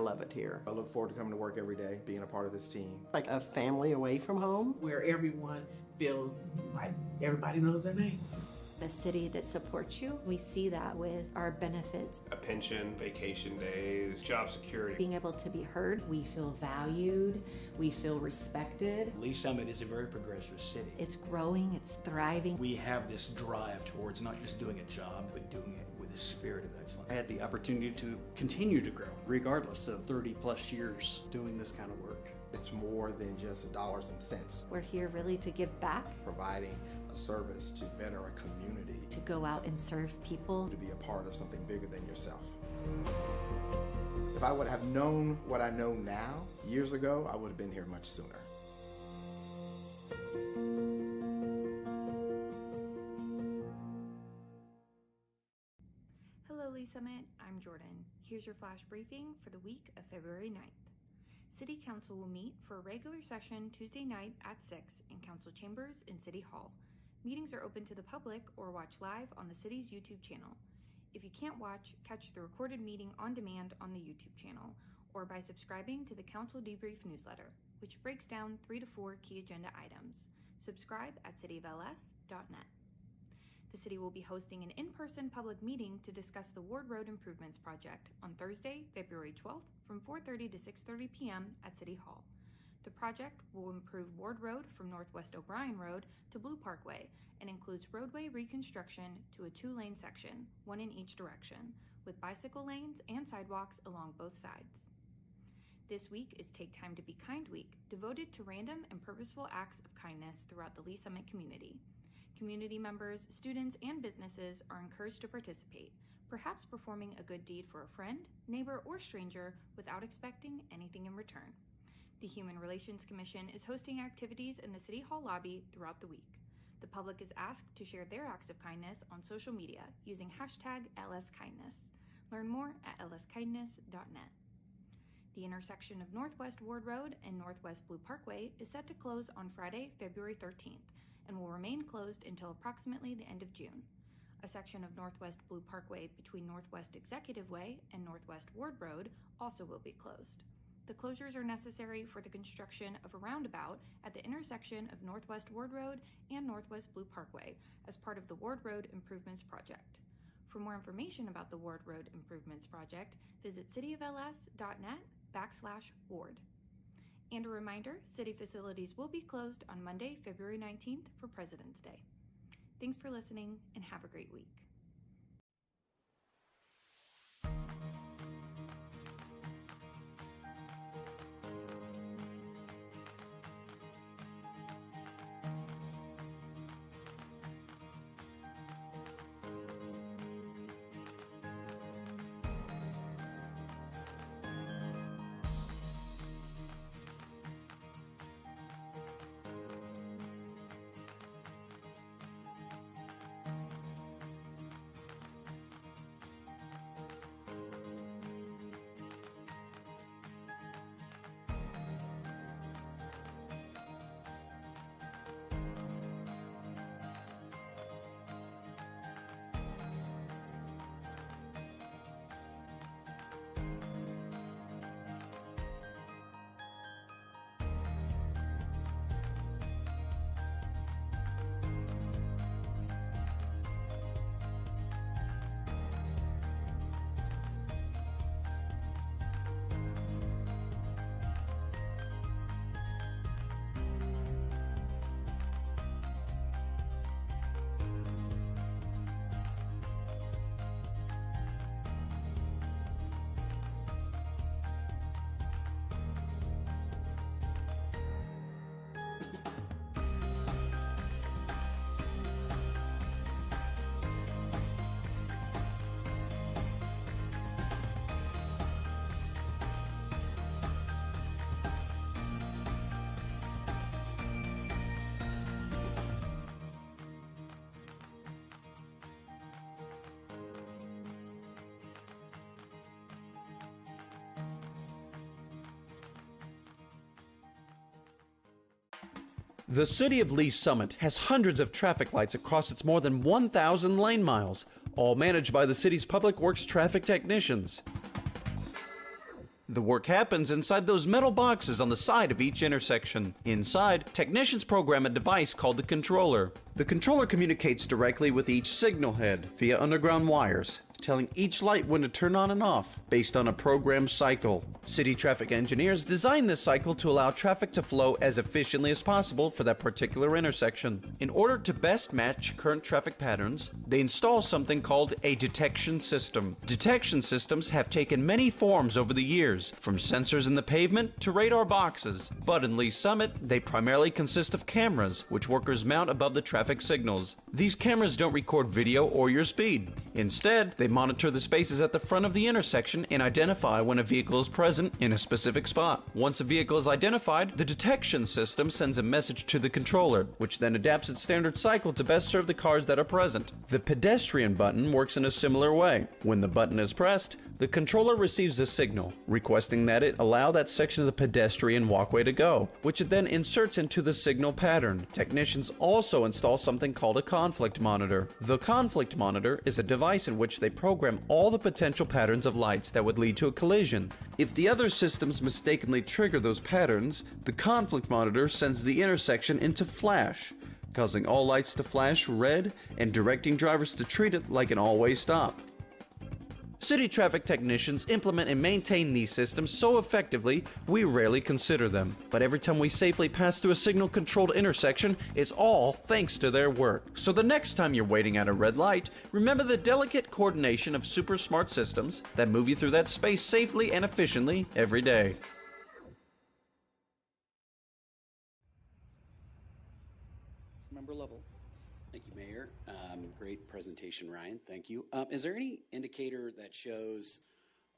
I love it here. I look forward to coming to work every day, being a part of this team. Like a family away from home. Where everyone feels like everybody knows their name. A city that supports you. We see that with our benefits. A pension, vacation days, job security. Being able to be heard. We feel valued. We feel respected. Lee Summit is a very progressive city. It's growing, it's thriving. We have this drive towards not just doing a job, but doing it with a spirit of excellence. I had the opportunity to continue to grow, regardless of 30 plus years doing this kind of work. It's more than just dollars and cents. We're here really to give back. Providing a service to better a community. To go out and serve people. To be a part of something bigger than yourself. If I would have known what I know now, years ago, I would have been here much sooner. Hello, Lee Summit. I'm Jordan. Here's your flash briefing for the week of February 9th. City Council will meet for a regular session Tuesday night at 6 in Council Chambers in City Hall. Meetings are open to the public or watch live on the city's YouTube channel. If you can't watch, catch the recorded meeting on demand on the YouTube channel or by subscribing to the Council Debrief newsletter, which breaks down 3 to 4 key agenda items. Subscribe at cityofls.net. The city will be hosting an in-person public meeting to discuss the Ward Road Improvements Project on Thursday, February 12th from 4:30 to 6:30 p.m. at City Hall. The project will improve Ward Road from Northwest O'Brien Road to Blue Parkway and includes roadway reconstruction to a 2-lane section, one in each direction, with bicycle lanes and sidewalks along both sides. This week is Take Time to Be Kind Week, devoted to random and purposeful acts of kindness throughout the Lee Summit community. Community members, students, and businesses are encouraged to participate, perhaps performing a good deed for a friend, neighbor, or stranger without expecting anything in return. The Human Relations Commission is hosting activities in the City Hall lobby throughout the week. The public is asked to share their acts of kindness on social media using hashtag #LSKindness. Learn more at lskindness.net. The intersection of Northwest Ward Road and Northwest Blue Parkway is set to close on Friday, February 13th, and will remain closed until approximately the end of June. A section of Northwest Blue Parkway between Northwest Executive Way and Northwest Ward Road also will be closed. The closures are necessary for the construction of a roundabout at the intersection of Northwest Ward Road and Northwest Blue Parkway as part of the Ward Road Improvements Project. For more information about the Ward Road Improvements Project, visit cityofls.net/ward. And a reminder, city facilities will be closed on Monday, February 19th for President's Day. Thanks for listening and have a great week. The City of Lee Summit has hundreds of traffic lights across its more than 1,000 lane miles, all managed by the city's Public Works traffic technicians. The work happens inside those metal boxes on the side of each intersection. Inside, technicians program a device called the controller. The controller communicates directly with each signal head via underground wires, telling each light when to turn on and off based on a programmed cycle. City traffic engineers design this cycle to allow traffic to flow as efficiently as possible for that particular intersection. In order to best match current traffic patterns, they install something called a detection system. Detection systems have taken many forms over the years, from sensors in the pavement to radar boxes. But in Lee Summit, they primarily consist of cameras, which workers mount above the traffic signals. These cameras don't record video or your speed. Instead, they monitor the spaces at the front of the intersection and identify when a vehicle is present in a specific spot. Once a vehicle is identified, the detection system sends a message to the controller, which then adapts its standard cycle to best serve the cars that are present. The pedestrian button works in a similar way. When the button is pressed, the controller receives a signal, requesting that it allow that section of the pedestrian walkway to go, which it then inserts into the signal pattern. Technicians also install something called a conflict monitor. The conflict monitor is a device in which they program all the potential patterns of lights that would lead to a collision. If the other systems mistakenly trigger those patterns, the conflict monitor sends the intersection into flash, causing all lights to flash red and directing drivers to treat it like an all-way stop. City traffic technicians implement and maintain these systems so effectively, we rarely consider them. But every time we safely pass through a signal-controlled intersection, it's all thanks to their work. So the next time you're waiting at a red light, remember the delicate coordination of super smart systems that move you through that space safely and efficiently every day. It's member level. Thank you, Mayor. Great presentation, Ryan. Thank you. Is there any indicator that shows,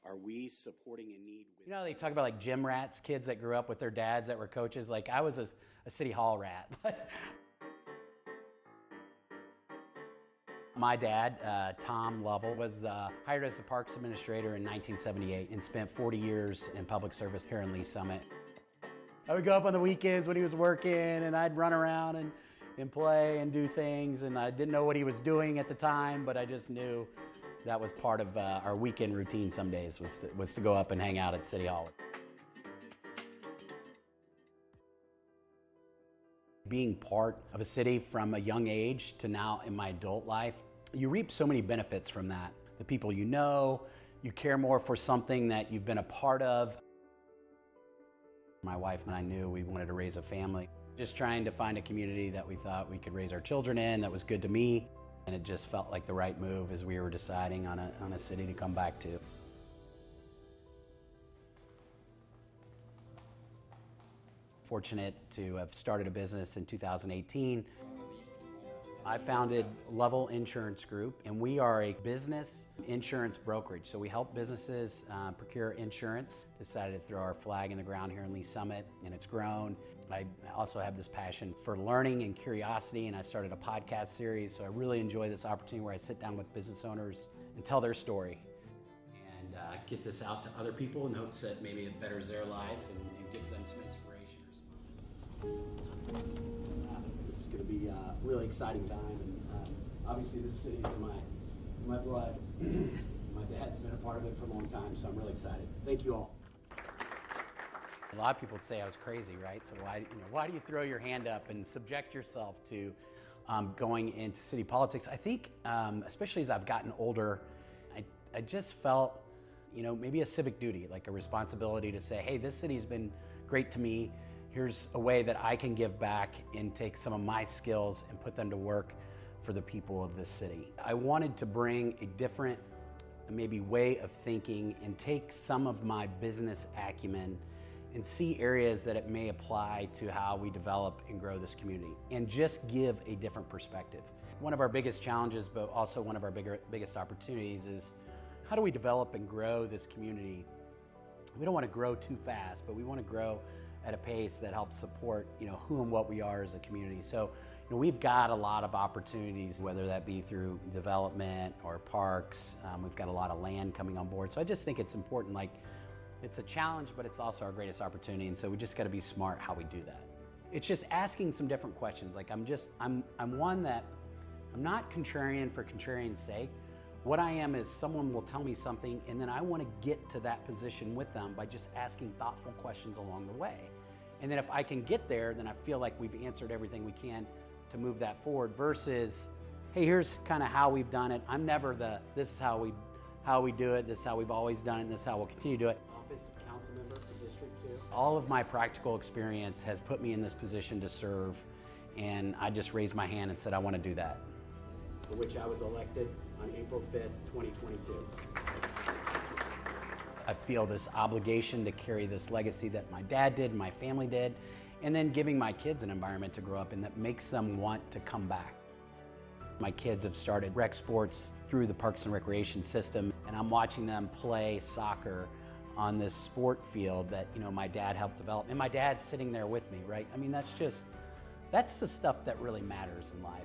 are we supporting a need? You know, they talk about like gym rats, kids that grew up with their dads that were coaches. Like I was a city hall rat. My dad, Tom Lovell, was hired as the Parks Administrator in 1978 and spent 40 years in public service here in Lee Summit. I would go up on the weekends when he was working and I'd run around and play and do things, and I didn't know what he was doing at the time, but I just knew that was part of our weekend routine some days was to go up and hang out at City Hall. Being part of a city from a young age to now in my adult life, you reap so many benefits from that. The people you know, you care more for something that you've been a part of. My wife and I knew we wanted to raise a family. Just trying to find a community that we thought we could raise our children in, that was good to me, and it just felt like the right move as we were deciding on a city to come back to. Fortunate to have started a business in 2018. I founded Level Insurance Group, and we are a business insurance brokerage. So we help businesses procure insurance. Decided to throw our flag in the ground here in Lee Summit, and it's grown. I also have this passion for learning and curiosity, and I started a podcast series. So I really enjoy this opportunity where I sit down with business owners and tell their story. And get this out to other people in hopes that maybe it betters their life and gives them some inspiration or something. It's going to be a really exciting time, and obviously this city's in my blood. My dad's been a part of it for a long time, so I'm really excited. Thank you all. A lot of people would say I was crazy, right? So why do you throw your hand up and subject yourself to going into city politics? I think, especially as I've gotten older, I just felt, maybe a civic duty, like a responsibility to say, hey, this city's been great to me. Here's a way that I can give back and take some of my skills and put them to work for the people of this city. I wanted to bring a different, maybe way of thinking and take some of my business acumen and see areas that it may apply to how we develop and grow this community and just give a different perspective. One of our biggest challenges, but also one of our biggest opportunities is how do we develop and grow this community? We don't want to grow too fast, but we want to grow at a pace that helps support, who and what we are as a community. So, we've got a lot of opportunities, whether that be through development or parks. We've got a lot of land coming on board. So I just think it's important, it's a challenge, but it's also our greatest opportunity. And so we just got to be smart how we do that. It's just asking some different questions. I'm one that, I'm not contrarian for contrarian's sake, What I am is someone will tell me something and then I want to get to that position with them by just asking thoughtful questions along the way. And then if I can get there, then I feel like we've answered everything we can to move that forward versus, hey, here's kind of how we've done it. I'm never the, this is how we do it, this is how we've always done it, and this is how we'll continue to do it. Office of Council Member for District 2. All of my practical experience has put me in this position to serve, and I just raised my hand and said I want to do that. For which I was elected on April 5th, 2022. I feel this obligation to carry this legacy that my dad did, my family did, and then giving my kids an environment to grow up in that makes them want to come back. My kids have started rec sports through the Parks and Recreation system, and I'm watching them play soccer on this sport field that, you know, my dad helped develop. And my dad's sitting there with me, right? I mean, that's the stuff that really matters in life.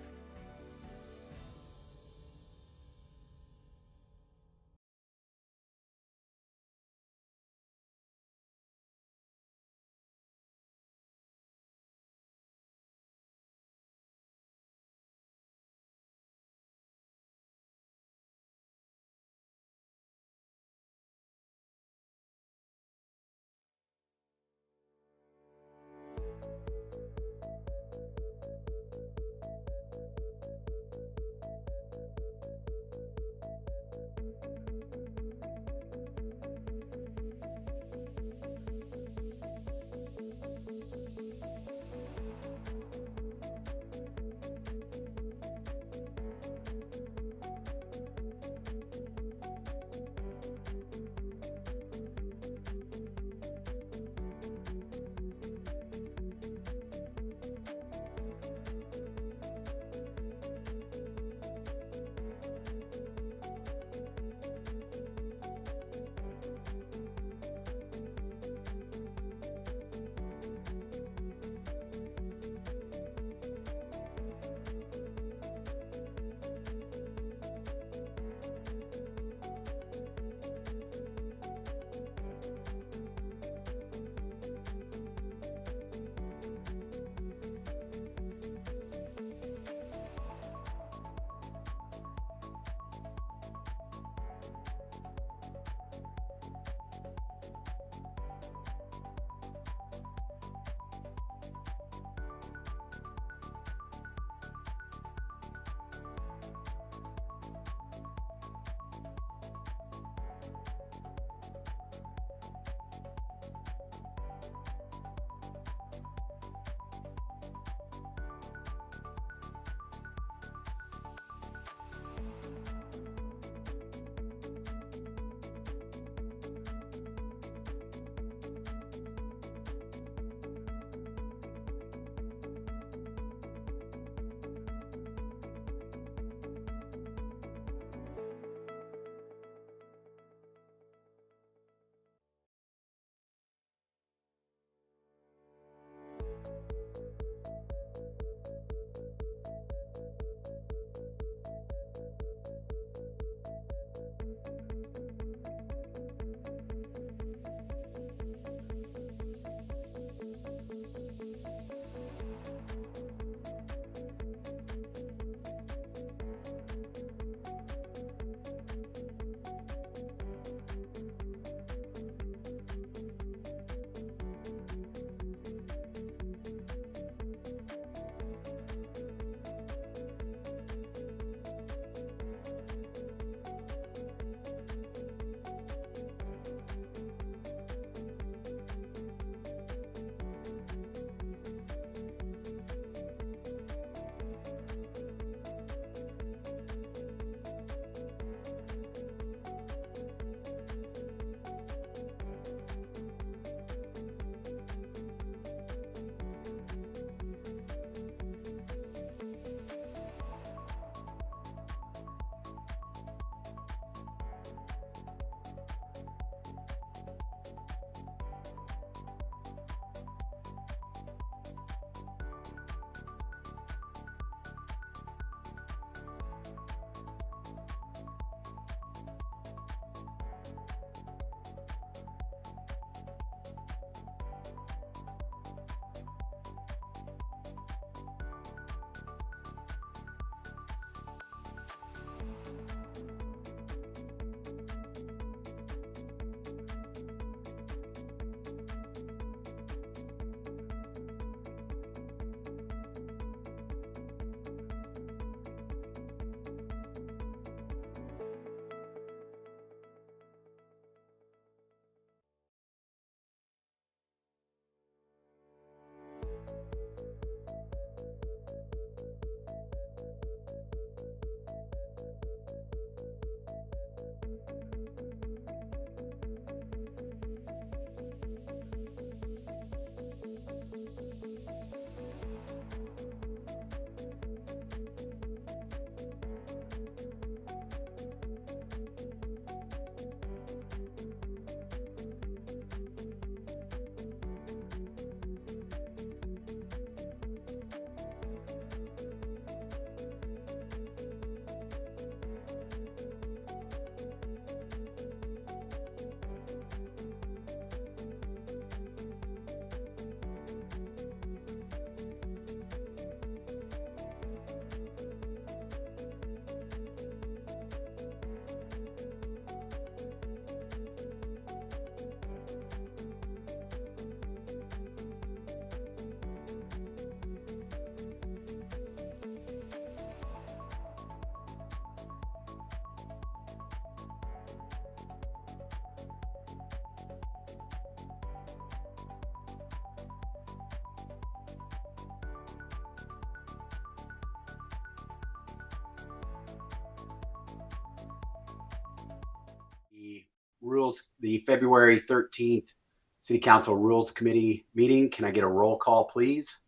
the February 13th City Council Rules Committee meeting. Can I get a roll call, please?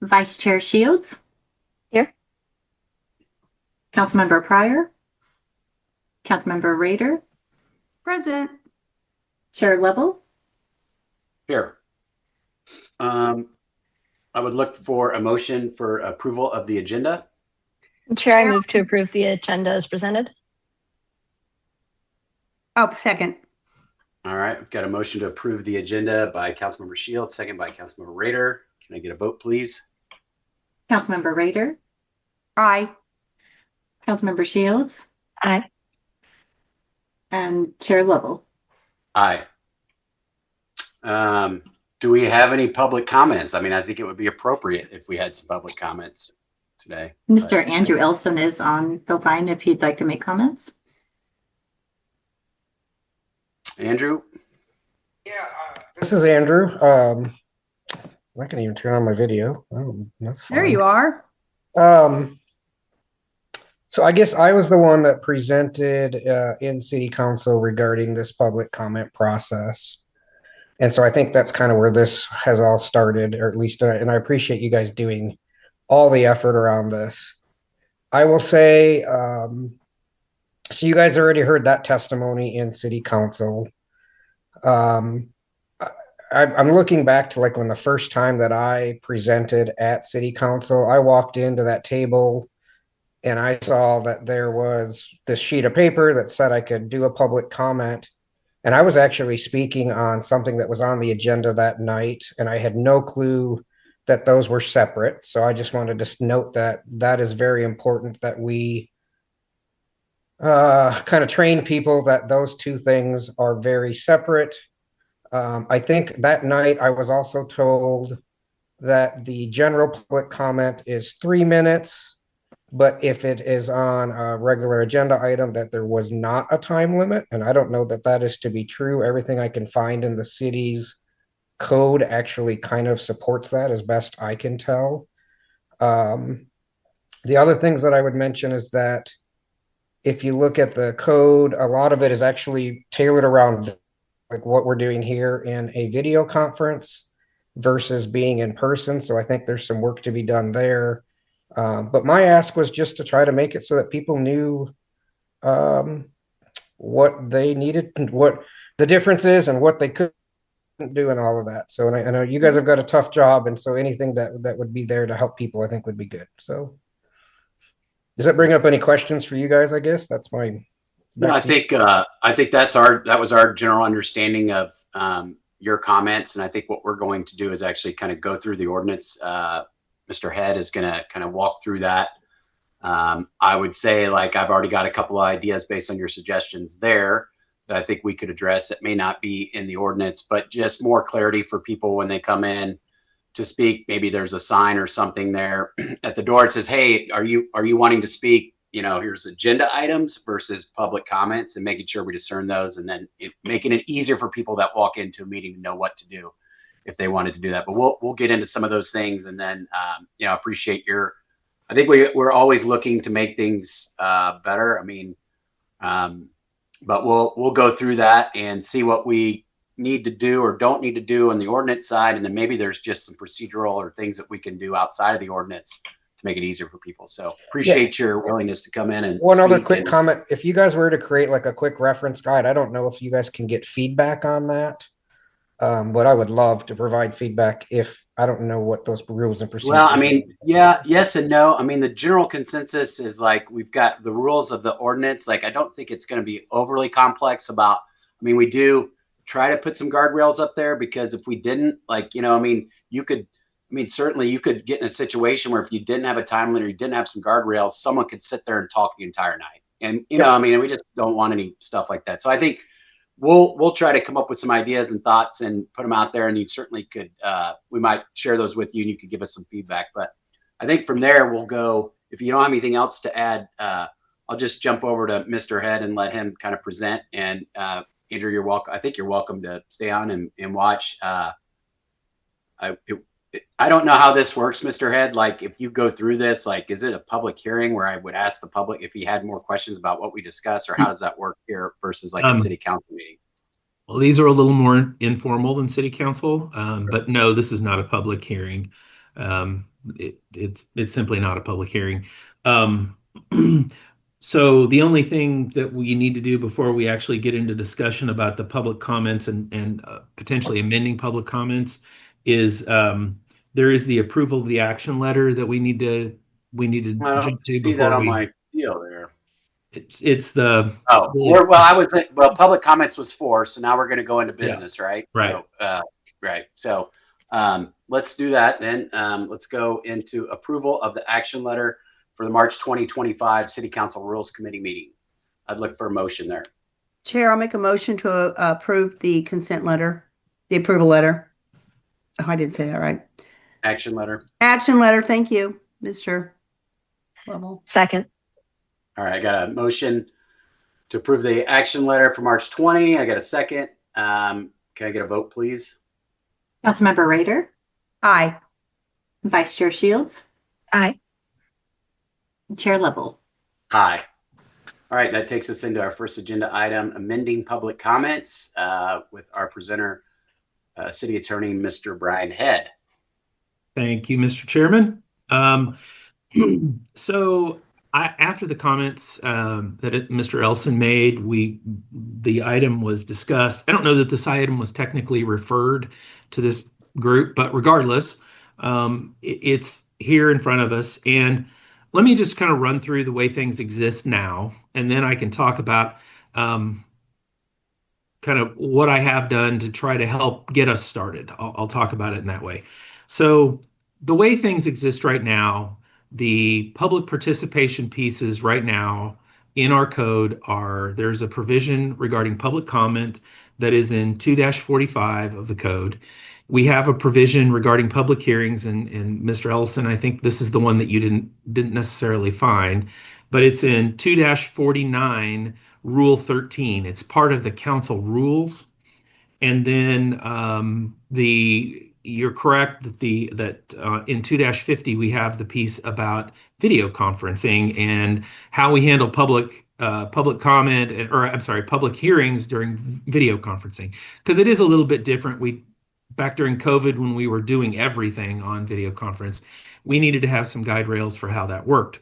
Vice Chair Shields. Here. Councilmember Pryor. Councilmember Rader. Present. Chair Level. Here. I would look for a motion for approval of the agenda. Chair, I move to approve the agenda as presented. Oh, second. All right, we've got a motion to approve the agenda by Councilmember Shields, second by Councilmember Rader. Can I get a vote, please? Councilmember Rader. Aye. Councilmember Shields. Aye. And Chair Level. Aye. Do we have any public comments? I mean, I think it would be appropriate if we had some public comments today. Mr. Andrew Elson is on the line if he'd like to make comments. Andrew? Yeah, this is Andrew. I'm not gonna even turn on my video. Oh, that's fine. There you are. So I guess I was the one that presented in City Council regarding this public comment process. And so I think that's kind of where this has all started, or at least, and I appreciate you guys doing all the effort around this. I will say, so you guys already heard that testimony in City Council. I'm looking back to like when the first time that I presented at City Council, I walked into that table and I saw that there was this sheet of paper that said I could do a public comment. And I was actually speaking on something that was on the agenda that night, and I had no clue that those were separate. So I just wanted to note that that is very important that we kind of train people that those two things are very separate. I think that night I was also told that the general public comment is 3 minutes, but if it is on a regular agenda item, that there was not a time limit. And I don't know that that is to be true. Everything I can find in the city's code actually kind of supports that as best I can tell. The other things that I would mention is that if you look at the code, a lot of it is actually tailored around like what we're doing here in a video conference versus being in person. So I think there's some work to be done there. But my ask was just to try to make it so that people knew what they needed, what the difference is, and what they couldn't do, and all of that. So, and I know you guys have got a tough job, and so anything that would be there to help people, I think, would be good. So, does that bring up any questions for you guys? I guess that's my. No, I think that was our general understanding of your comments, and I think what we're going to do is actually kind of go through the ordinance. Mr. Head is going to kind of walk through that. I would say, like, I've already got a couple of ideas based on your suggestions there that I think we could address. It may not be in the ordinance, but just more clarity for people when they come in to speak. Maybe there's a sign or something there at the door. It says, "Hey, are you wanting to speak? You know, here's agenda items versus public comments," and making sure we discern those, and then making it easier for people that walk into a meeting to know what to do if they wanted to do that. But we'll get into some of those things, and then appreciate your. I think we're always looking to make things better. I mean, but we'll go through that and see what we need to do or don't need to do on the ordinance side, and then maybe there's just some procedural or things that we can do outside of the ordinance to make it easier for people. So appreciate your willingness to come in. And one other quick comment: if you guys were to create like a quick reference guide, I don't know if you guys can get feedback on that. But I would love to provide feedback if I don't know what those rules and procedures. Well, I mean, yeah, yes and no. I mean, the general consensus is like we've got the rules of the ordinance. Like, I don't think it's going to be overly complex about. I mean, we do try to put some guardrails up there because if we didn't, like, I mean, certainly you could get in a situation where if you didn't have a time limit or you didn't have some guardrails, someone could sit there and talk the entire night. And I mean, we just don't want any stuff like that. So I think. We'll try to come up with some ideas and thoughts and put them out there, and you certainly could. We might share those with you, and you could give us some feedback. But I think from there we'll go. If you don't have anything else to add, I'll just jump over to Mr. Head and let him kind of present. And Andrew, you're welcome. I think you're welcome to stay on and watch. It I don't know how this works, Mr. Head. Like, if you go through this, like, is it a public hearing where I would ask the public if he had more questions about what we discussed, or how does that work here versus like a city council meeting? Well, these are a little more informal than city council, but no, this is not a public hearing. It's simply not a public hearing. So the only thing that we need to do before we actually get into discussion about the public comments and potentially amending public comments is there is the approval of the action letter that we need to I don't jump to see that before on we. my deal there. It's the public comments was 4, so now we're going to go into business, right? Right. So, right. So let's do that then. Let's go into approval of the action letter for the March 2025 City Council Rules Committee meeting. I'd look for a motion there. Chair, I'll make a motion to approve the consent letter, the approval letter. Oh, I didn't say that right. Action letter. Action letter. Thank you, Mr. Lovell. Second. All right, I got a motion to approve the action letter for March 20. I got a second. Can I get a vote, please? Councilmember Rader, Aye. Vice Chair Shields, Aye. Chair Lovell. Aye. All right, that takes us into our first agenda item, amending public comments with our presenter, City Attorney, Mr. Brian Head. Thank you, Mr. Chairman. So after the comments that Mr. Elson made, the item was discussed. I don't know that this item was technically referred to this group, but regardless, it's here in front of us. And let me just kind of run through the way things exist now, and then I can talk about kind of what I have done to try to help get us started. I'll talk about it in that way. So the way things exist right now, the public participation pieces right now in our code there's a provision regarding public comment that is in 2-45 of the code. We have a provision regarding public hearings, and Mr. Ellison, I think this is the one that you didn't necessarily find, but it's in 2-49 Rule 13. It's part of the council rules. And then you're correct that in 2-50 we have the piece about video conferencing and how we handle public comment, or I'm sorry, public hearings during video conferencing, because it is a little bit different. Back during COVID, when we were doing everything on video conference, we needed to have some guide rails for how that worked.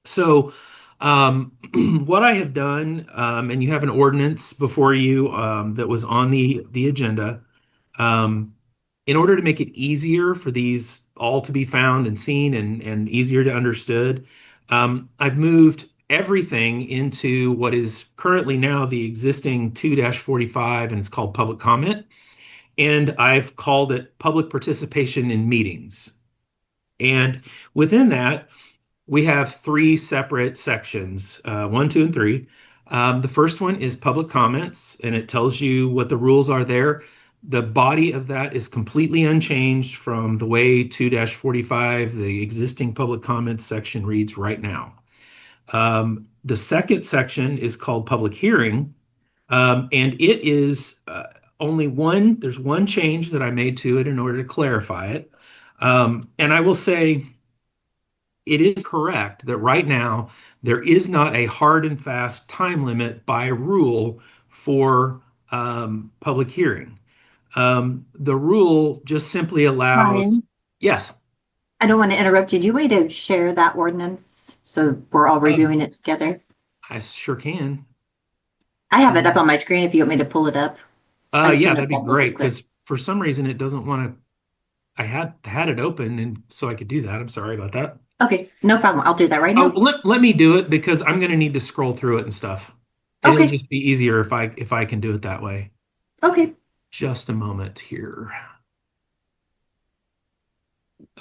So what I have done, and you have an ordinance before you that was on the agenda, in order to make it easier for these all to be found and seen and easier to understood, I've moved everything into what is currently now the existing 2-45, and it's called public comment. And I've called it public participation in meetings. And within that, we have 3 separate sections, 1, 2, and 3. The first one is public comments, and it tells you what the rules are there. The body of that is completely unchanged from the way 2-45, the existing public comments section, reads right now. The second section is called public hearing, and it is there's one change that I made to it in order to clarify it. And I will say it is correct that right now there is not a hard and fast time limit by rule for public hearing. The rule just simply allows. Ryan? Yes. I don't want to interrupt you. Do you want me to share that ordinance so we're all reviewing it together? I sure can. I have it up on my screen if you want me to pull it up. Yeah, that'd be great, because for some reason it doesn't want to. I had it open, and so I could do that. I'm sorry about that. Okay, no problem. I'll do that right now. Let me do it, because I'm going to need to scroll through it and stuff. Okay. It'll just be easier if I can do it that way. Okay. Just a moment here.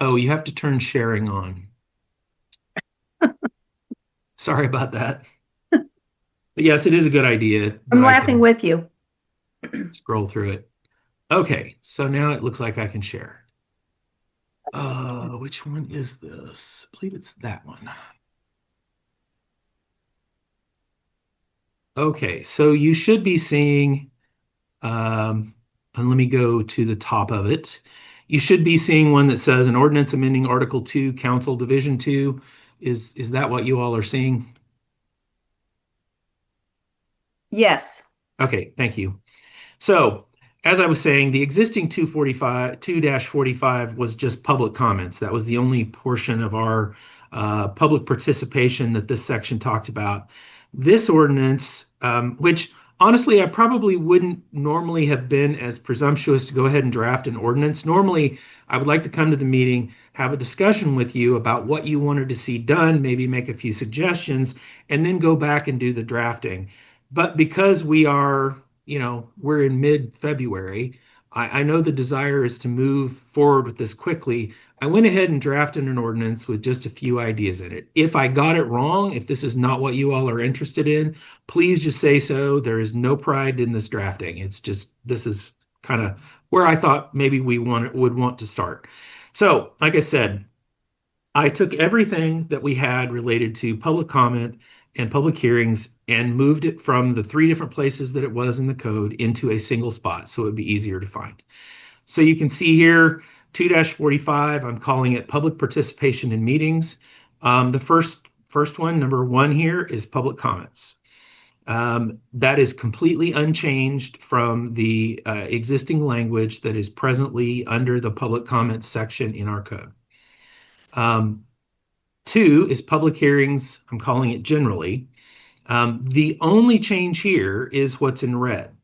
Oh, you have to turn sharing on. Sorry about that. But yes, it is a good idea. I'm laughing with you. Scroll through it. Okay, so now it looks like I can share. Which one is this? I believe it's that one. Okay, so you should be seeing, and let me go to the top of it. You should be seeing one that says an ordinance amending Article 2, Council Division 2. Is that what you all are seeing? Yes. Okay, thank you. So, as I was saying, the existing 2-45 was just public comments. That was the only portion of our public participation that this section talked about. This ordinance, which honestly, I probably wouldn't normally have been as presumptuous to go ahead and draft an ordinance. Normally, I would like to come to the meeting, have a discussion with you about what you wanted to see done, maybe make a few suggestions, and then go back and do the drafting. But because we're in mid-February, I know the desire is to move forward with this quickly. I went ahead and drafted an ordinance with just a few ideas in it. If I got it wrong, if this is not what you all are interested in, please just say so. There is no pride in this drafting. It's just, this is kind of where I thought maybe we would want to start. So, like I said, I took everything that we had related to public comment and public hearings and moved it from the 3 different places that it was in the code into a single spot so it would be easier to find. So you can see here, 2-45, I'm calling it public participation in meetings. The first one, number 1 here, is public comments. That is completely unchanged from the existing language that is presently under the public comments section in our code. 2 is public hearings. I'm calling it generally. The only change here is what's in red,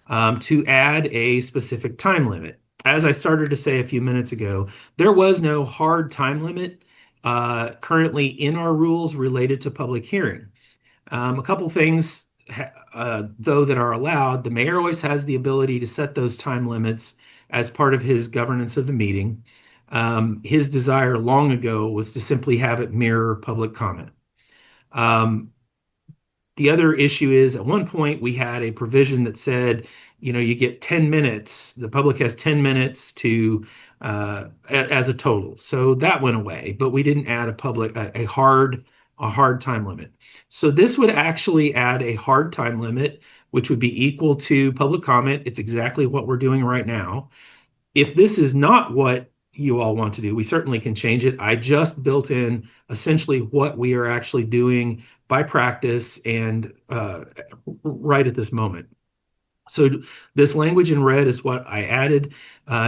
to add a specific time limit. As I started to say a few minutes ago, there was no hard time limit currently in our rules related to public hearing. A couple things, though, that are allowed. The mayor always has the ability to set those time limits as part of his governance of the meeting. His desire long ago was to simply have it mirror public comment. The other issue is at one point we had a provision that said, you get 10 minutes. The public has 10 minutes to as a total. So that went away, but we didn't add a hard time limit. So this would actually add a hard time limit, which would be equal to public comment. It's exactly what we're doing right now. If this is not what you all want to do, we certainly can change it. I just built in essentially what we are actually doing by practice and right at this moment. So this language in red is what I added.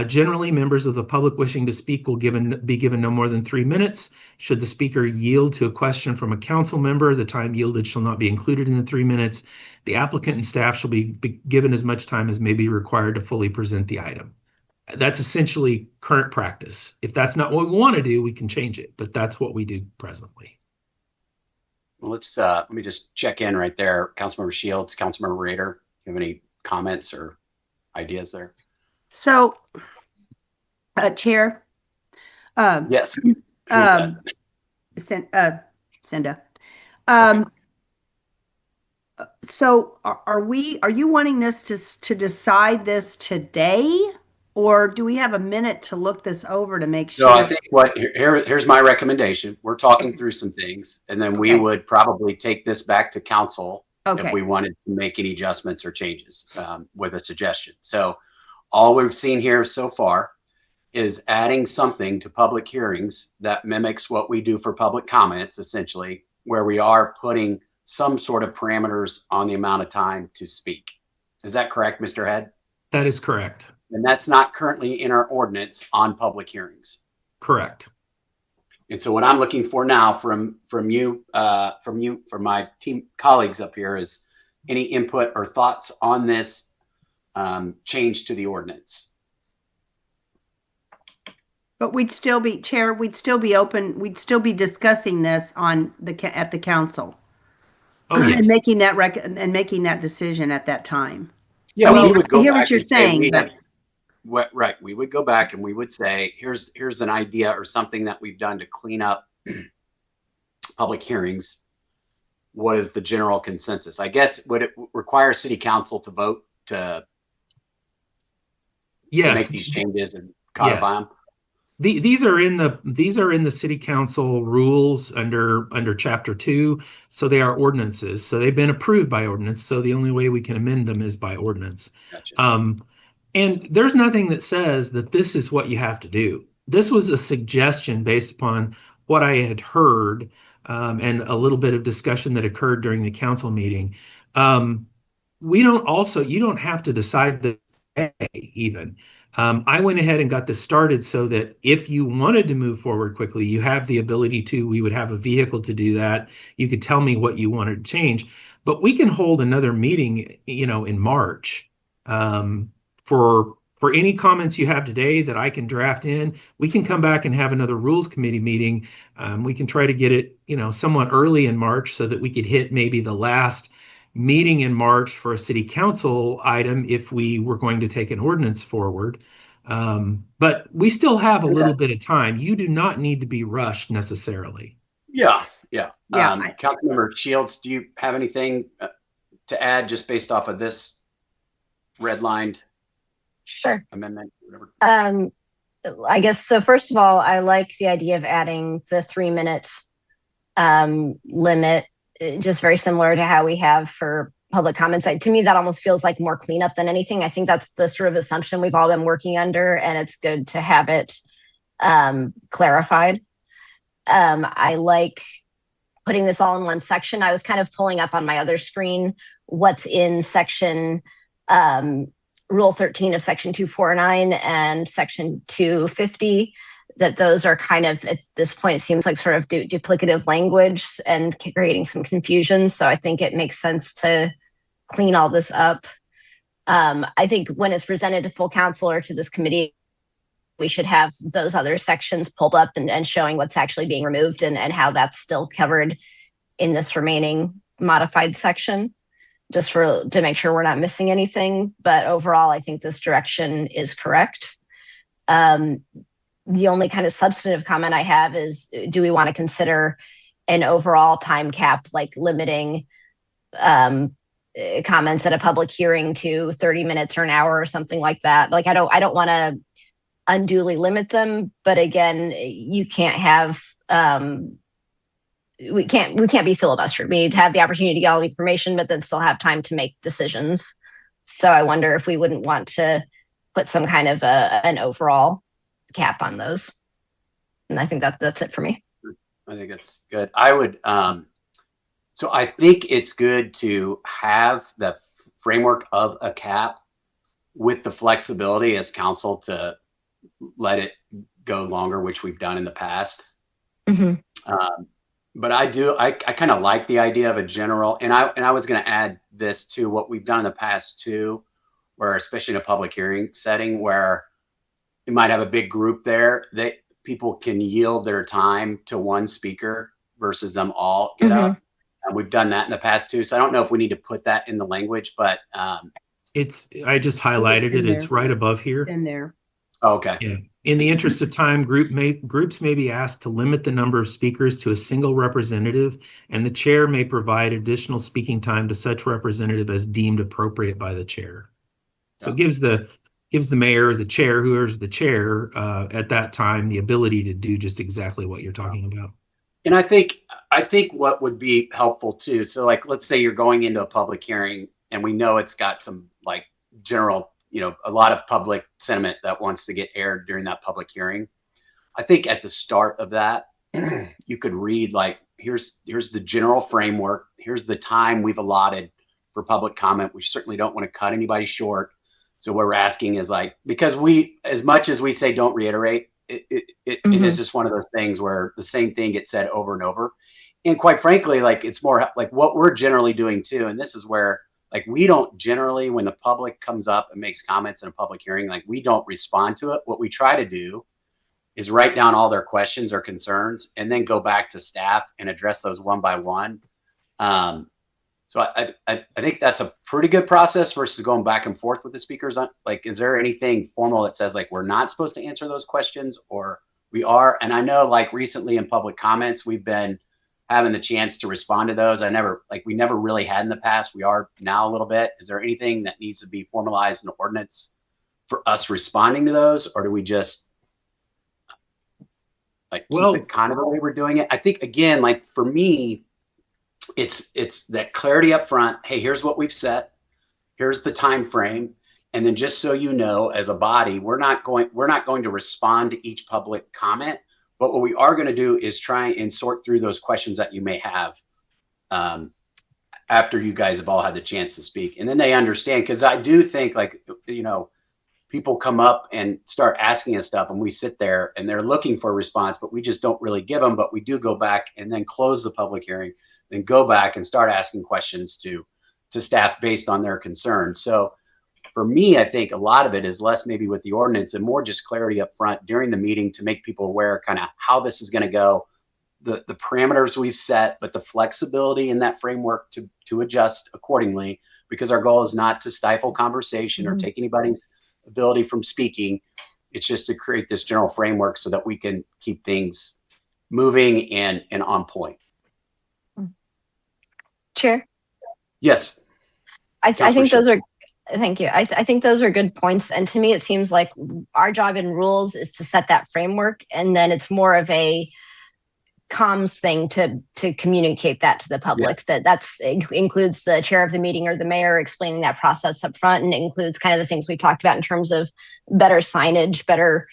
Generally, members of the public wishing to speak will be given no more than 3 minutes. Should the speaker yield to a question from a council member, the time yielded shall not be included in the 3 minutes. The applicant and staff shall be given as much time as may be required to fully present the item. That's essentially current practice. If that's not what we want to do, we can change it, but that's what we do presently. Well, let me just check in right there. Councilmember Shields, Councilmember Rader, you have any comments or ideas there? So, Chair. Yes. Cinda. So are you wanting this to decide this today, or do we have a minute to look this over to make sure? No, I think here's my recommendation. We're talking through some things, and then we would probably take this back to council if we wanted to make any adjustments or changes with a suggestion. So all we've seen here so far is adding something to public hearings that mimics what we do for public comments, essentially, where we are putting some sort of parameters on the amount of time to speak. Is that correct, Mr. Head? That is correct. And that's not currently in our ordinance on public hearings. Correct. And so what I'm looking for now from my team colleagues up here is any input or thoughts on this change to the ordinance. But we'd still be, Chair, we'd still be open, we'd still be discussing this at the council. Oh, yes. And making that decision at that time. Yeah, I mean, we would go I hear back what you're and say saying, but right. We would go back and we would say, here's an idea or something that we've done to clean up public hearings. What is the general consensus? I guess, would it require city council to vote to make these changes and codify them? These are in the city council rules under chapter 2. So they are ordinances. So they've been approved by ordinance. So the only way we can amend them is by ordinance. Gotcha. And there's nothing that says that this is what you have to do. This was a suggestion based upon what I had heard, and a little bit of discussion that occurred during the council meeting. You don't have to decide the day even. I went ahead and got this started so that if you wanted to move forward quickly, you have the ability to. We would have a vehicle to do that. You could tell me what you wanted to change, but we can hold another meeting, in March, for any comments you have today that I can draft in. We can come back and have another rules committee meeting. We can try to get it, somewhat early in March so that we could hit maybe the last meeting in March for a city council item if we were going to take an ordinance forward. But we still have a little bit of time. You do not need to be rushed necessarily. Yeah. Councilmember Shields, do you have anything to add just based off of this redlined amendment? Whatever. I guess so. First of all, I like the idea of adding the 3-minute limit, just very similar to how we have for public comments. To me, that almost feels like more cleanup than anything. I think that's the sort of assumption we've all been working under, and it's good to have it clarified. I like putting this all in one section. I was kind of pulling up on my other screen what's in section Rule 13 of Section 249 and Section 250, that those are kind of, at this point, it seems like sort of duplicative language and creating some confusion. So I think it makes sense to clean all this up. I think when it's presented to full council or to this committee, we should have those other sections pulled up and showing what's actually being removed and how that's still covered in this remaining modified section, just to make sure we're not missing anything. But overall, I think this direction is correct. The only kind of substantive comment I have is, do we want to consider an overall time cap, like limiting comments at a public hearing to 30 minutes or an hour or something like that? Like, I don't want to unduly limit them, but again, you can't have we can't be filibustered. We need to have the opportunity to get all the information, but then still have time to make decisions. So I wonder if we wouldn't want to put some kind of an overall cap on those. And I think that's it for me. I think that's good. I would, so I think it's good to have the framework of a cap with the flexibility as council to let it go longer, which we've done in the past. But I kind of like the idea of a general, and I was going to add this to what we've done in the past too, where especially in a public hearing setting where you might have a big group there, that people can yield their time to one speaker versus them all get up. And we've done that in the past too. So I don't know if we need to put that in the language, but I just highlighted it. It's right above here. In there. Oh, okay. Yeah. In the interest of time, groups may be asked to limit the number of speakers to a single representative, and the chair may provide additional speaking time to such representative as deemed appropriate by the chair. So it gives the mayor, the chair, whoever's the chair at that time, the ability to do just exactly what you're talking about. And I think what would be helpful too. So like, let's say you're going into a public hearing and we know it's got some like general, a lot of public sentiment that wants to get aired during that public hearing. I think at the start of that, you could read like, here's the general framework. Here's the time we've allotted for public comment. We certainly don't want to cut anybody short. So what we're asking is like, because we, as much as we say, don't reiterate, it is just one of those things where the same thing gets said over and over. And quite frankly, like it's more like what we're generally doing too. And this is where like, we don't generally, when the public comes up and makes comments in a public hearing, like we don't respond to it. What we try to do is write down all their questions or concerns and then go back to staff and address those one by one. So I think that's a pretty good process versus going back and forth with the speakers. Like, is there anything formal that says like, we're not supposed to answer those questions or we are? And I know like recently in public comments, we've been having the chance to respond to those. We never really had in the past. We are now a little bit. Is there anything that needs to be formalized in the ordinance for us responding to those? Or do we just like keep it kind of the way we're doing it? I think again, like for me, it's that clarity up front. Hey, here's what we've set. Here's the time frame. And then just so you know, as a body, we're not going to respond to each public comment, but what we are going to do is try and sort through those questions that you may have after you guys have all had the chance to speak. And then they understand, because I do think, like, you know, people come up and start asking us stuff and we sit there and they're looking for a response, but we just don't really give them. But we do go back and then close the public hearing, then go back and start asking questions to staff based on their concerns. So for me, I think a lot of it is less maybe with the ordinance and more just clarity up front during the meeting to make people aware kind of how this is going to go, the parameters we've set, but the flexibility in that framework to adjust accordingly, because our goal is not to stifle conversation or take anybody's ability from speaking. It's just to create this general framework so that we can keep things moving and on point. Chair? Yes. I think those are, thank you. I think those are good points. And to me, it seems like our job in rules is to set that framework. And then it's more of a comms thing to communicate that to the public. Yeah. That's includes the chair of the meeting or the mayor explaining that process up front, and it includes kind of the things we talked about in terms of better signage, better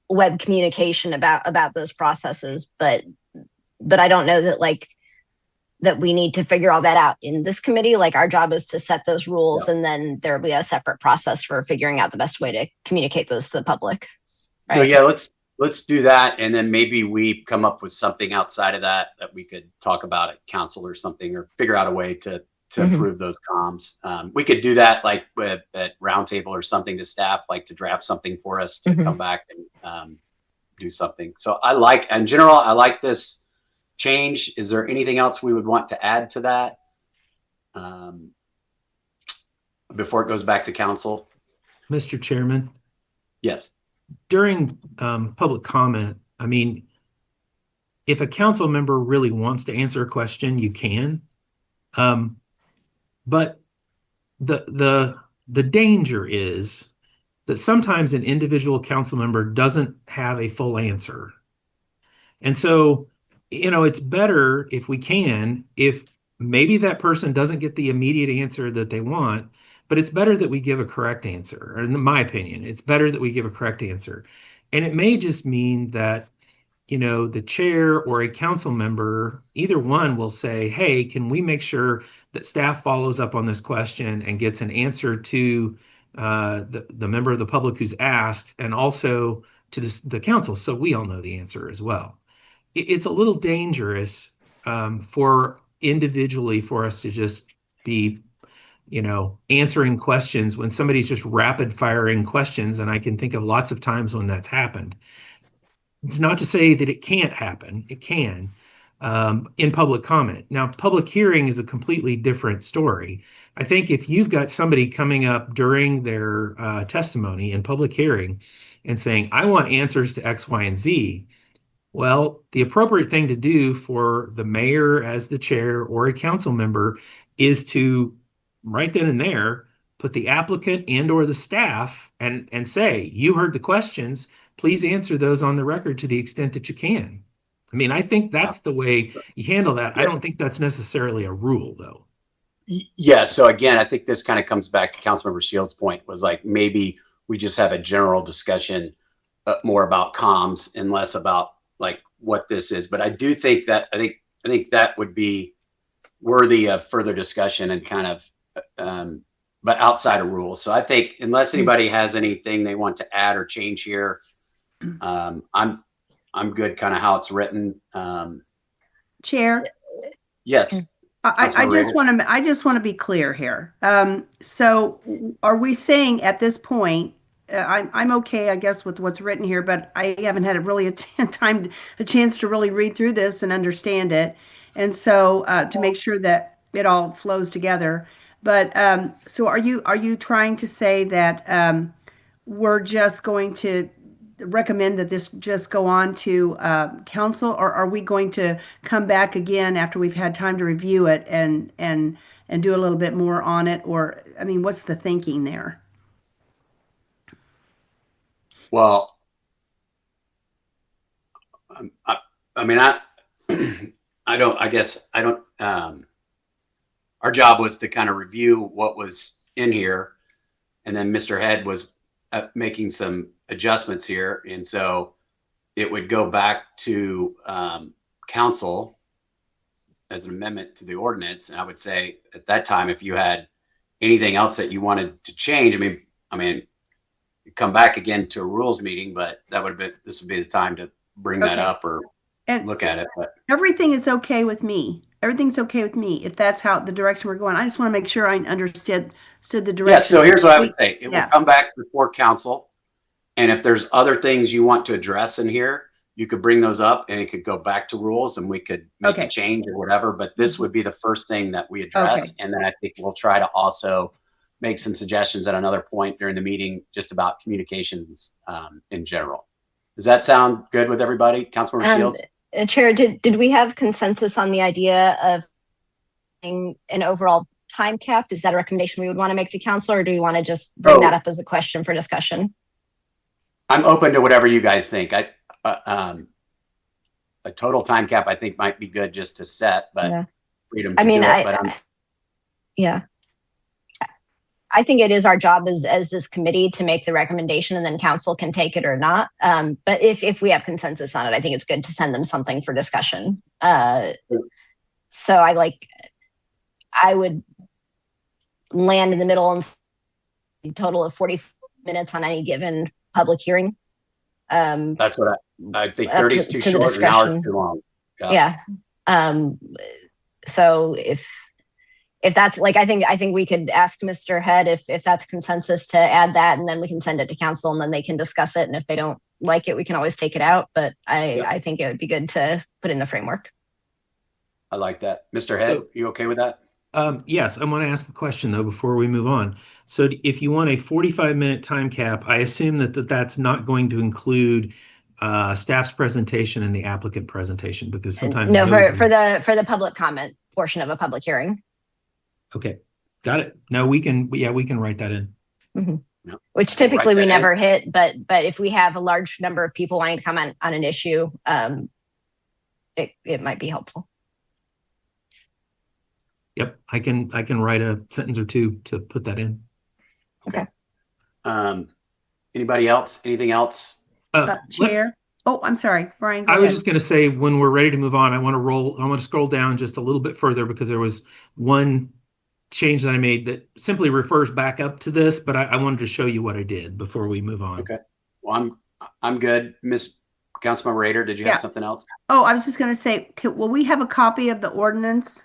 web communication about those processes. But I don't know that we need to figure all that out in this committee. Like, our job is to set those rules, and then there'll be a separate process for figuring out the best way to communicate those to the public. Right? So yeah, let's do that, and then maybe we come up with something outside of that we could talk about at council or something, or figure out a way to improve those comms. We could do that like at Roundtable or something to staff, like to draft something for us to come back and do something. So in general, I like this change. Is there anything else we would want to add to that before it goes back to council? Mr. Chairman? Yes. During public comment, I mean, if a council member really wants to answer a question, you can. But the danger is that sometimes an individual council member doesn't have a full answer. And so, you know, it's better if we can, if maybe that person doesn't get the immediate answer that they want, but it's better that we give a correct answer. In my opinion, it's better that we give a correct answer. And it may just mean that, you know, the chair or a council member, either one, will say, hey, can we make sure that staff follows up on this question and gets an answer to the member of the public who's asked, and also to the council, so we all know the answer as well. It's a little dangerous for us to just be, you know, answering questions when somebody's just rapid firing questions. And I can think of lots of times when that's happened. It's not to say that it can't happen. It can in public comment. Now, public hearing is a completely different story. I think if you've got somebody coming up during their testimony in public hearing and saying, I want answers to X, Y, and Z, well, the appropriate thing to do for the mayor as the chair or a council member is to right then and there put the applicant and or the staff and say, you heard the questions, please answer those on the record to the extent that you can. I mean, I think that's the way you handle that. I don't think that's necessarily a rule, though. Yeah. So again, I think this kind of comes back to Councilmember Shields' point, was like, maybe we just have a general discussion more about comms and less about like what this is. But I do think that I think that would be worthy of further discussion and kind of but outside of rules. So I think unless anybody has anything they want to add or change here, I'm good kind of how it's written. Chair? Yes. I just want to be clear here. So are we saying at this point, I'm okay, I guess, with what's written here, but I haven't had a chance to really read through this and understand it. And so to make sure that it all flows together. But so are you trying to say that we're just going to recommend that this just go on to council, or are we going to come back again after we've had time to review it and do a little bit more on it? Or, I mean, what's the thinking there? Well, our job was to kind of review what was in here and then Mr. Head was making some adjustments here. And so it would go back to council as an amendment to the ordinance. And I would say at that time, if you had anything else that you wanted to change, I mean, you come back again to a rules meeting, but that would have been, this would be the time to bring that up or look at it. But everything is okay with me. Everything's okay with me if that's how the direction we're going. I just want to make sure I understood the direction. Yeah, so here's what I would say. It will come back before council. And if there's other things you want to address in here, you could bring those up and it could go back to rules and we could make a change or whatever. But this would be the first thing that we address. And then I think we'll try to also make some suggestions at another point during the meeting just about communications in general. Does that sound good with everybody? Councilmember Shields? Chair, did we have consensus on the idea of an overall time cap? Is that a recommendation we would want to make to council, or do we want to just bring that up as a question for discussion? I'm open to whatever you guys think. A total time cap, I think, might be good just to set, but freedom to do it. Yeah. I think it is our job as this committee to make the recommendation, and then council can take it or not. But if we have consensus on it, I think it's good to send them something for discussion. So I would land in the middle and a total of 40 minutes on any given public hearing. That's what I think. 30 is too short, an hour is too long. Yeah. So if that's I think we could ask Mr. Head if that's consensus to add that, and then we can send it to council and then they can discuss it. And if they don't like it, we can always take it out. But I think it would be good to put in the framework. I like that. Mr. Head, you okay with that? Yes, I want to ask a question though before we move on. So if you want a 45-minute time cap, I assume that's not going to include staff's presentation and the applicant presentation, because sometimes for the public comment portion of a public hearing. Okay, got it. No, we can write that in. Mm-hmm. Which typically we never hit, but if we have a large number of people wanting to comment on an issue, it might be helpful. Yep, I can write a sentence or two to put that in. Okay. Anybody else? Anything else? Chair. I'm sorry, Brian. I was just going to say, when we're ready to move on, I want to scroll down just a little bit further, because there was one change that I made that simply refers back up to this, but I wanted to show you what I did before we move on. Okay. Well, I'm good. Miss Councilmember Rader, did you have something else? Oh, I was just going to say, will we have a copy of the ordinance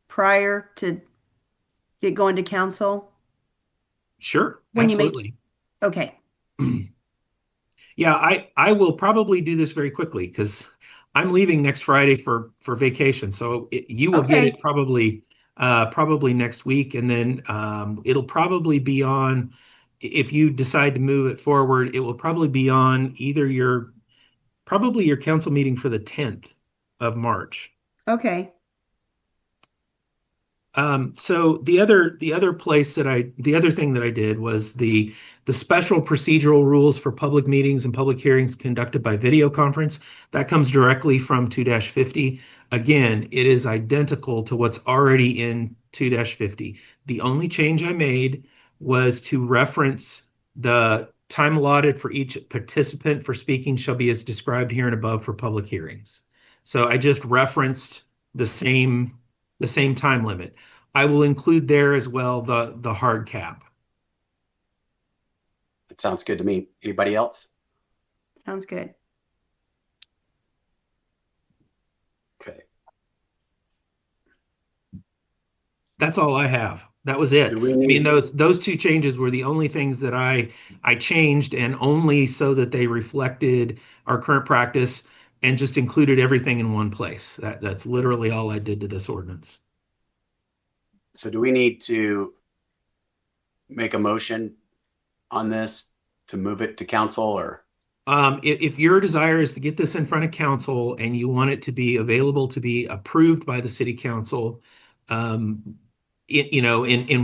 prior to it going to council? Sure, absolutely. Okay. Yeah, I will probably do this very quickly because I'm leaving next Friday for vacation. So you will get it probably next week, and then it'll probably be on, if you decide to move it forward, it will probably be on either your council meeting for the 10th of March. Okay. So the other thing that I did was the special procedural rules for public meetings and public hearings conducted by video conference. That comes directly from 2-50. Again, it is identical to what's already in 2-50. The only change I made was to reference the time allotted for each participant for speaking shall be as described here and above for public hearings. So I just referenced the same time limit. I will include there as well the hard cap. That sounds good to me. Anybody else? Sounds good. Okay. That's all I have. That was it. I mean, those two changes were the only things that I changed, and only so that they reflected our current practice and just included everything in one place. That's literally all I did to this ordinance. So do we need to make a motion on this to move it to council, or? If your desire is to get this in front of council and you want it to be available to be approved by the city council, in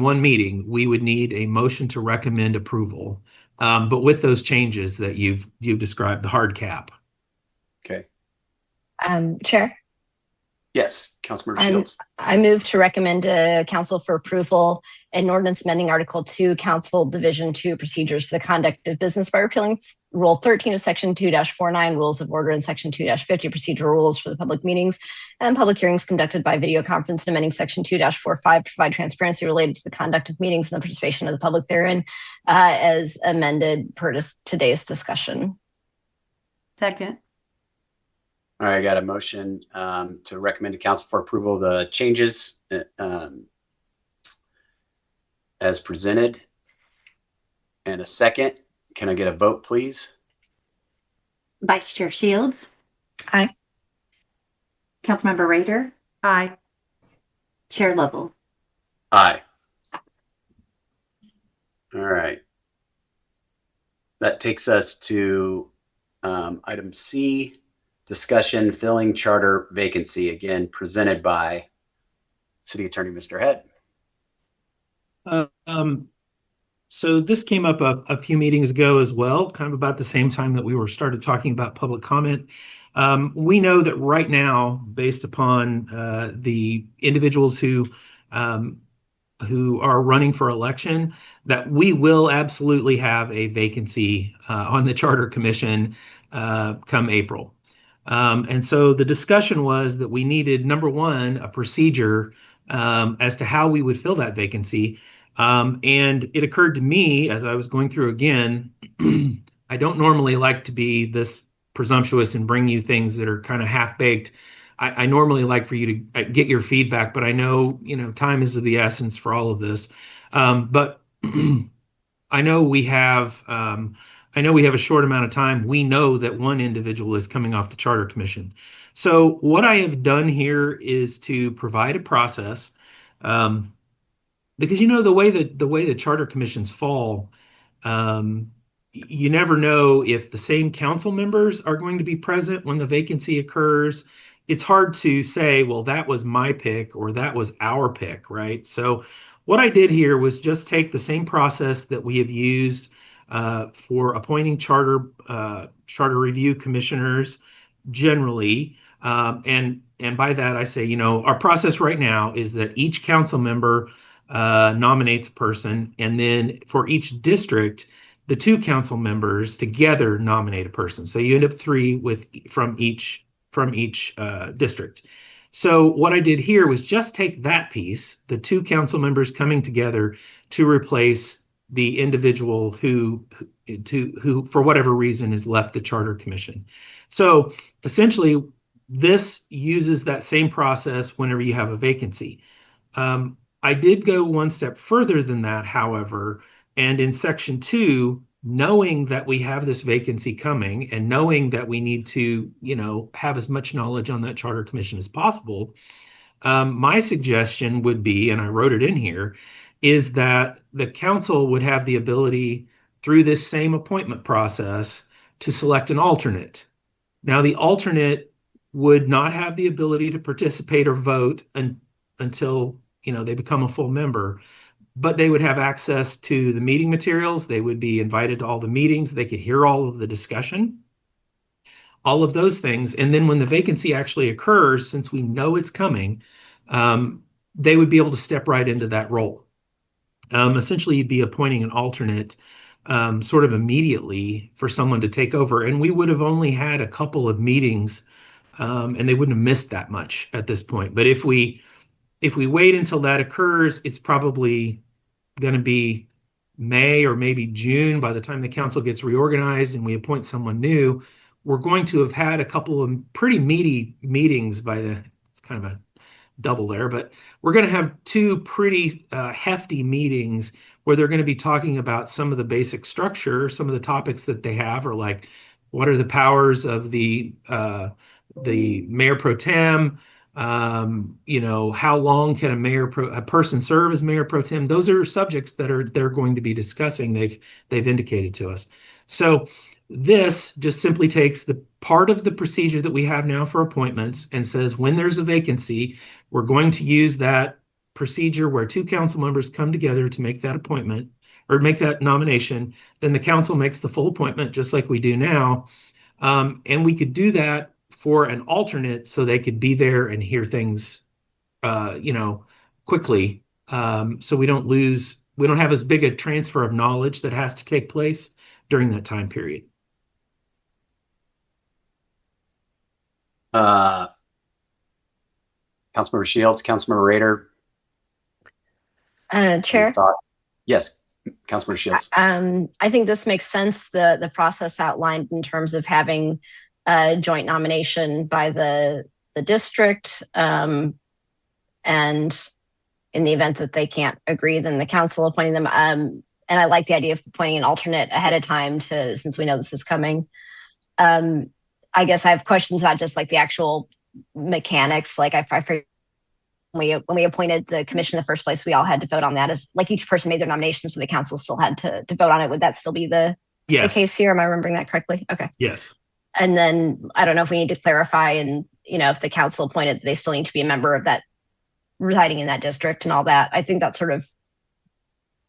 one meeting, we would need a motion to recommend approval. But with those changes that you've described, the hard cap. Okay. Chair? Yes, Councilmember Shields. I move to recommend to council for approval an ordinance amending Article 2, Council Division 2 procedures for the conduct of business by repealing Rule 13 of Section 2-49 Rules of Order and Section 2-50 procedural rules for the public meetings and public hearings conducted by video conference, and amending Section 2-45 to provide transparency related to the conduct of meetings and the participation of the public therein, as amended per today's discussion. Second. All right, I got a motion to recommend to council for approval of the changes as presented, and a second. Can I get a vote, please? Vice Chair Shields. Aye. Councilmember Rader. Aye. Chair Lovell. Aye. All right. That takes us to item C, discussion filling charter vacancy, again presented by City Attorney Mr. Head. So this came up a few meetings ago as well, kind of about the same time that we started talking about public comment. We know that right now, based upon the individuals who are running for election, that we will absolutely have a vacancy on the Charter Commission come April. And so the discussion was that we needed, number one, a procedure as to how we would fill that vacancy. And it occurred to me as I was going through again, I don't normally like to be this presumptuous and bring you things that are kind of half-baked. I normally like for you to get your feedback, but I know, time is of the essence for all of this. But I know we have a short amount of time. We know that one individual is coming off the Charter Commission. So what I have done here is to provide a process, because the way the Charter Commissions fall, you never know if the same council members are going to be present when the vacancy occurs. It's hard to say, well, that was my pick or that was our pick, right? So what I did here was just take the same process that we have used for appointing charter review commissioners generally. And by that I say, our process right now is that each council member nominates a person, and then for each district, the two council members together nominate a person. So you end up three from each district. So what I did here was just take that piece, the two council members coming together to replace the individual who for whatever reason has left the Charter Commission. So essentially, this uses that same process whenever you have a vacancy. I did go one step further than that, however, and in Section 2, knowing that we have this vacancy coming and knowing that we need to, have as much knowledge on that Charter Commission as possible, my suggestion would be, and I wrote it in here, is that the council would have the ability through this same appointment process to select an alternate. Now, the alternate would not have the ability to participate or vote until they become a full member, but they would have access to the meeting materials. They would be invited to all the meetings. They could hear all of the discussion, all of those things. And then when the vacancy actually occurs, since we know it's coming, they would be able to step right into that role. Essentially, you'd be appointing an alternate sort of immediately for someone to take over. And we would have only had a couple of meetings, and they wouldn't have missed that much at this point. But if we wait until that occurs, it's probably going to be May or maybe June by the time the council gets reorganized and we appoint someone new. We're going to have had a couple of pretty meaty meetings it's kind of a double there, but we're going to have two pretty hefty meetings where they're going to be talking about some of the basic structure. Some of the topics that they have are like, what are the powers of the mayor pro tem? How long can a person serve as mayor pro tem? Those are subjects that they're going to be discussing. They've indicated to us. So this just simply takes the part of the procedure that we have now for appointments and says when there's a vacancy, we're going to use that procedure where two council members come together to make that appointment or make that nomination. Then the council makes the full appointment just like we do now. And we could do that for an alternate so they could be there and hear things, quickly. So we don't have as big a transfer of knowledge that has to take place during that time period. Councilmember Shields, Councilmember Rader. Chair? Yes, Councilmember Shields. I think this makes sense, the process outlined in terms of having a joint nomination by the district, and in the event that they can't agree, then the council appointing them. And I like the idea of appointing an alternate ahead of time since we know this is coming. I guess I have questions about just like the actual mechanics. Like I when we appointed the commission in the first place, we all had to vote on that. As like each person made their nominations, but the council still had to vote on it. Would that still be the case here? Am I remembering that correctly? Okay. Yes. And then I don't know if we need to clarify, and if the council appointed, they still need to be a member of that, residing in that district and all that. I think that sort of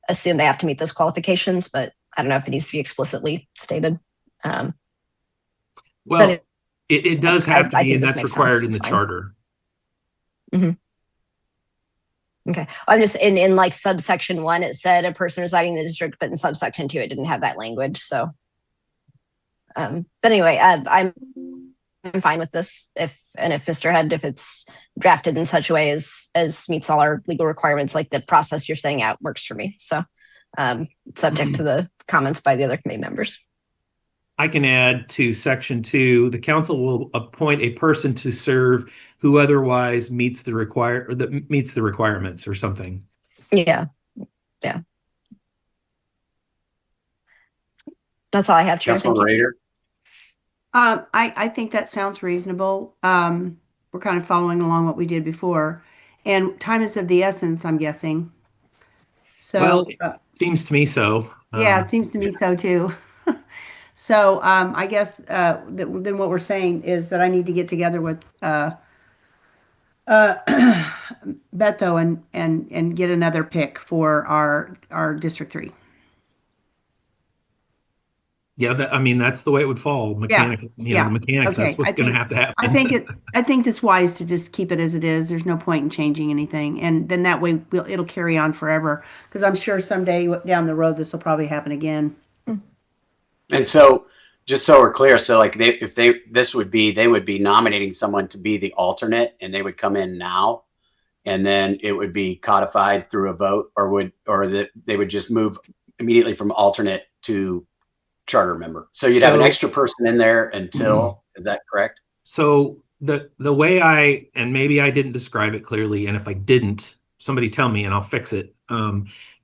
assume they have to meet those qualifications, but I don't know if it needs to be explicitly stated. Well, it does have to be, and that's required in the charter. Mm-hmm. Okay. I'm just in like subsection 1, it said a person residing in the district, but in subsection 2, it didn't have that language. So, but anyway, I'm fine with this. If Mr. Head, if it's drafted in such a way as meets all our legal requirements, like the process you're setting out works for me. So, subject to the comments by the other committee members. I can add to section 2, the council will appoint a person to serve who otherwise meets the requirements or something. Yeah. That's all I have, Chair. Councilmember Rader. I think that sounds reasonable. We're kind of following along what we did before, and time is of the essence, I'm guessing. So, well, it seems to me so. Yeah, it seems to me so too. So I guess then what we're saying is that I need to get together with Beto and get another pick for our District 3. Yeah, that's the way it would fall. Mechanically, the mechanics. Okay. That's what's going to have to happen. I think it's wise to just keep it as it is. There's no point in changing anything, and then that way it'll carry on forever. Because I'm sure someday down the road this will probably happen again. And so, just so we're clear, so like they would be nominating someone to be the alternate, and they would come in now, and then it would be codified through a vote, they would just move immediately from alternate to charter member. So you'd have an extra person in there until, is that correct? So the way and maybe I didn't describe it clearly, and if I didn't, somebody tell me and I'll fix it.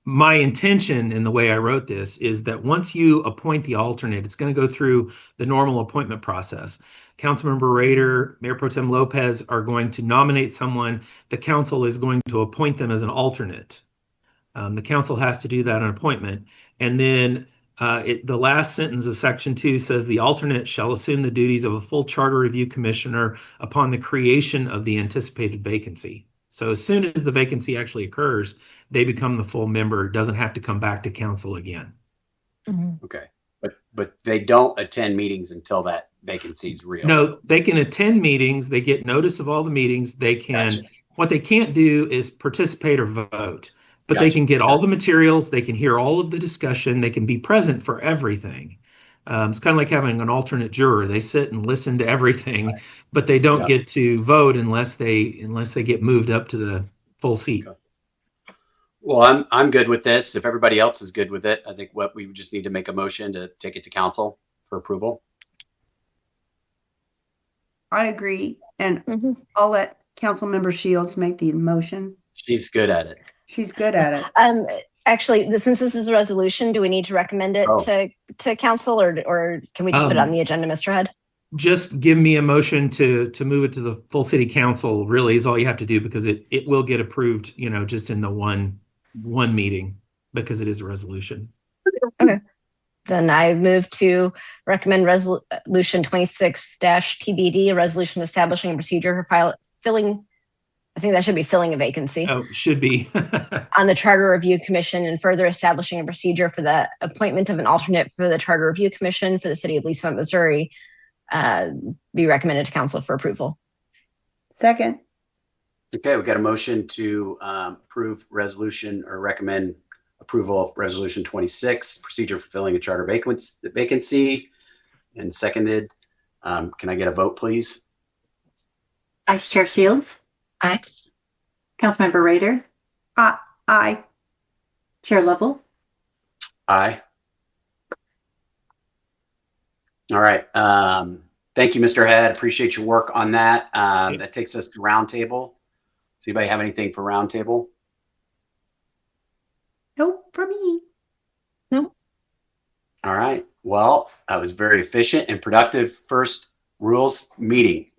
My intention in the way I wrote this is that once you appoint the alternate, it's going to go through the normal appointment process. Councilmember Rader, Mayor Pro Tem Lopez are going to nominate someone. The council is going to appoint them as an alternate. The council has to do that on appointment. And then the last sentence of section 2 says the alternate shall assume the duties of a full charter review commissioner upon the creation of the anticipated vacancy. So as soon as the vacancy actually occurs, they become the full member. It doesn't have to come back to council again. Mm-hmm. Okay. But they don't attend meetings until that vacancy is real. No, they can attend meetings. They get notice of all the meetings. They can, Gotcha. What they can't do is participate or vote, but they can get all the materials. They can hear all of the discussion. They can be present for everything. It's kind of like having an alternate juror. They sit and listen to everything, but they don't get to vote unless they get moved up to the full seat. Okay. Well, I'm good with this. If everybody else is good with it, I think we just need to make a motion to take it to council for approval. I agree, and I'll let Councilmember Shields make the motion. She's good at it. She's good at it. Actually, since this is a resolution, do we need to recommend it to council, or can we just put it on the agenda, Mr. Head? Just give me a motion to move it to the full city council. Really, is all you have to do, because it will get approved. Just in the one meeting, because it is a resolution. Okay. Then I move to recommend resolution 26-TBD, a resolution establishing a procedure for filling. I think that should be filling a vacancy. Oh, should be. On the Charter Review Commission, and further establishing a procedure for the appointment of an alternate for the Charter Review Commission for the city of Lee's Summit, Missouri, be recommended to council for approval. Second. Okay, we got a motion to approve resolution or recommend approval of resolution 26, procedure for filling a charter vacancy, and seconded. Can I get a vote, please? Vice Chair Shields. Aye. Councilmember Rader. Aye. Chair Lovell. Aye. All right. Thank you, Mr. Head. Appreciate your work on that. That takes us to Roundtable. Does anybody have anything for Roundtable? Nope, for me. No. All right. Well, that was very efficient and productive first rules meeting.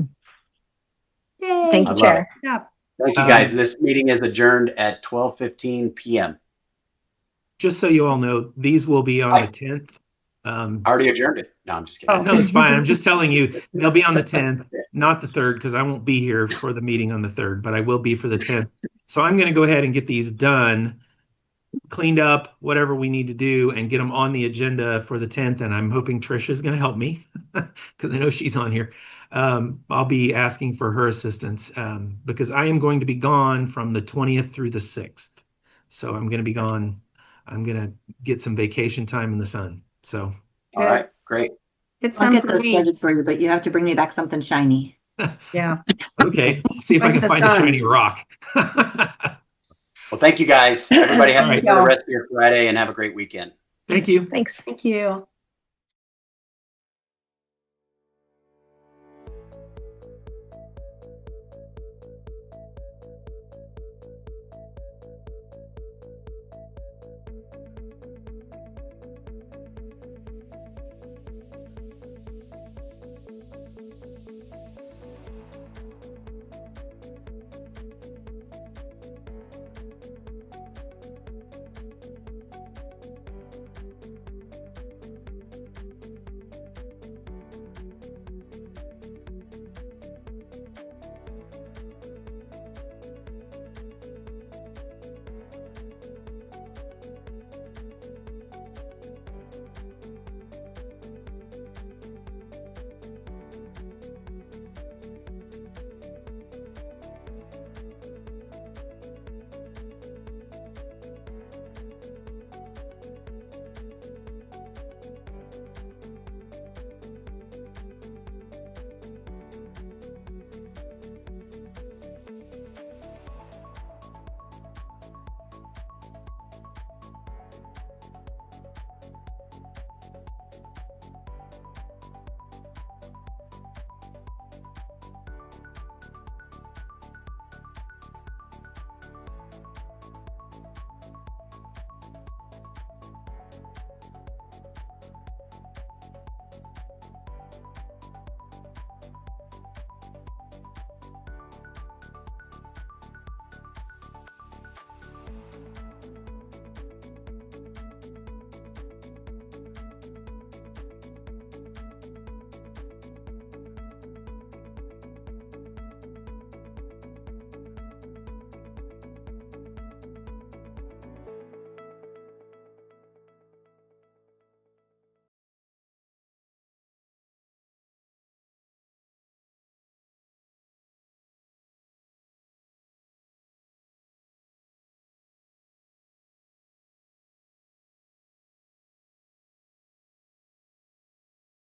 Yay. Thank you, Chair. Yeah. Thank you, guys. This meeting is adjourned at 12:15 p.m. Just so you all know, these will be on the 10th. Already adjourned it. No, I'm just kidding. No, it's fine. I'm just telling you, they'll be on the 10th, not the 3rd, because I won't be here for the meeting on the 3rd, but I will be for the 10th. So I'm going to go ahead and get these done, cleaned up, whatever we need to do, and get them on the agenda for the 10th. And I'm hoping Trisha is going to help me because I know she's on here. I'll be asking for her assistance because I am going to be gone from the 20th through the 6th. So I'm going to be gone. I'm going to get some vacation time in the sun. So. All right, great. I'll get those started for you, but you have to bring me back something shiny. Yeah. Okay. See if I can find a shiny rock. Well, thank you guys. Everybody have a good rest of your Friday and have a great weekend. Thank you. Thanks. Thank you.